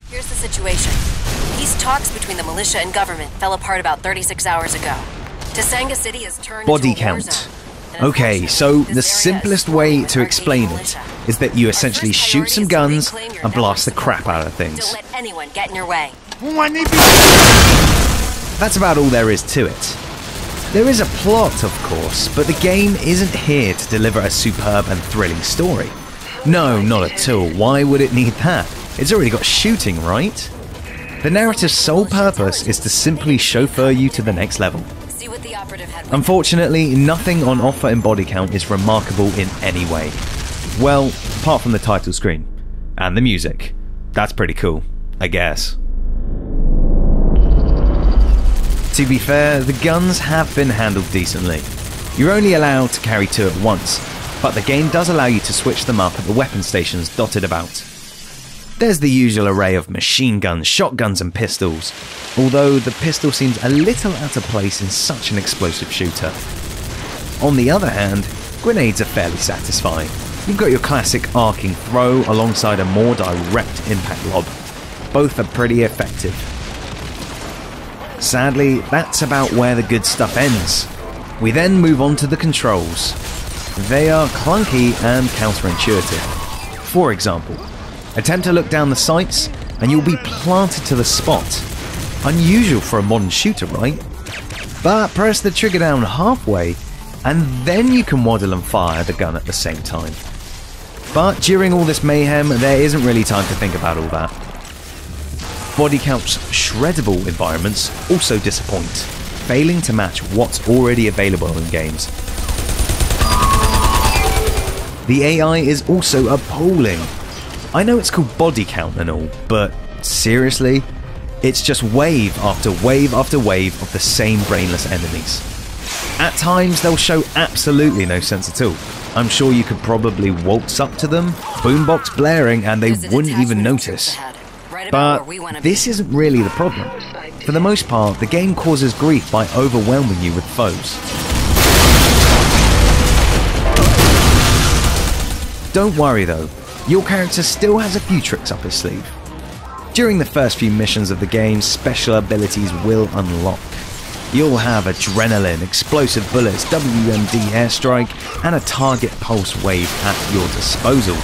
Here's the situation. Peace talks between the militia and government fell apart about 36 hours ago. Tasanga City has turned Body into a war count. zone. Okay, so the simplest way to explain it is that you essentially shoot some guns and blast the crap out of things. Don't let anyone get in your way. That's about all there is to it. There is a plot, of course, but the game isn't here to deliver a superb and thrilling story. No, not at all. Why would it need that? It's already got shooting, right? The narrative's sole purpose is to simply chauffeur you to the next level. See what the operative had. Unfortunately, nothing on offer in Bodycount is remarkable in any way. Well, apart from the title screen. And the music. That's pretty cool, I guess. To be fair, the guns have been handled decently. You're only allowed to carry 2 at once, but the game does allow you to switch them up at the weapon stations dotted about. There's the usual array of machine guns, shotguns and pistols, although the pistol seems a little out of place in such an explosive shooter. On the other hand, grenades are fairly satisfying. You've got your classic arcing throw alongside a more direct impact lob. Both are pretty effective. Sadly, that's about where the good stuff ends. We then move on to the controls. They are clunky and counterintuitive. For example, attempt to look down the sights and you'll be planted to the spot. Unusual for a modern shooter, right? But press the trigger down halfway and then you can waddle and fire the gun at the same time. But during all this mayhem, there isn't really time to think about all that. Bodycount's shreddable environments also disappoint, failing to match what's already available in games. The AI is also appalling. I know it's called Bodycount and all, but seriously? It's just wave after wave after wave of the same brainless enemies. At times they'll show absolutely no sense at all. I'm sure you could probably waltz up to them, boombox blaring, and they wouldn't even notice. But this isn't really the problem. For the most part, the game causes grief by overwhelming you with foes. Don't worry though, your character still has a few tricks up his sleeve. During the first few missions of the game, special abilities will unlock. You'll have adrenaline, explosive bullets, WMD airstrike, and a target pulse wave at your disposal.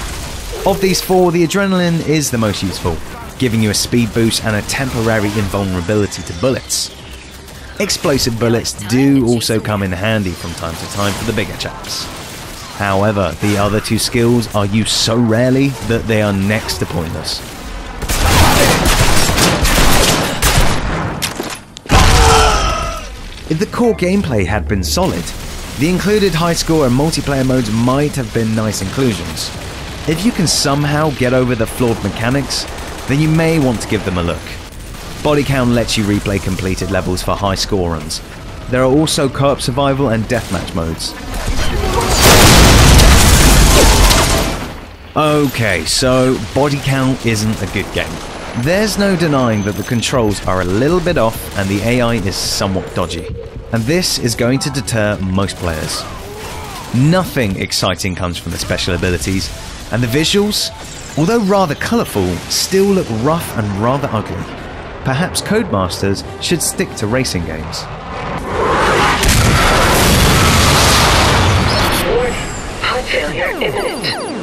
Of these 4, the adrenaline is the most useful, giving you a speed boost and a temporary invulnerability to bullets. Explosive bullets do also come in handy from time to time for the bigger chaps. However, the other 2 skills are used so rarely that they are next to pointless. If the core gameplay had been solid, the included high score and multiplayer modes might have been nice inclusions. If you can somehow get over the flawed mechanics, then you may want to give them a look. Bodycount lets you replay completed levels for high score runs. There are also co-op survival and deathmatch modes. Okay, so Bodycount isn't a good game. There's no denying that the controls are a little bit off and the AI is somewhat dodgy, and this is going to deter most players. Nothing exciting comes from the special abilities, and the visuals, although rather colourful, still look rough and rather ugly. Perhaps Codemasters should stick to racing games. Warning, pod failure imminent.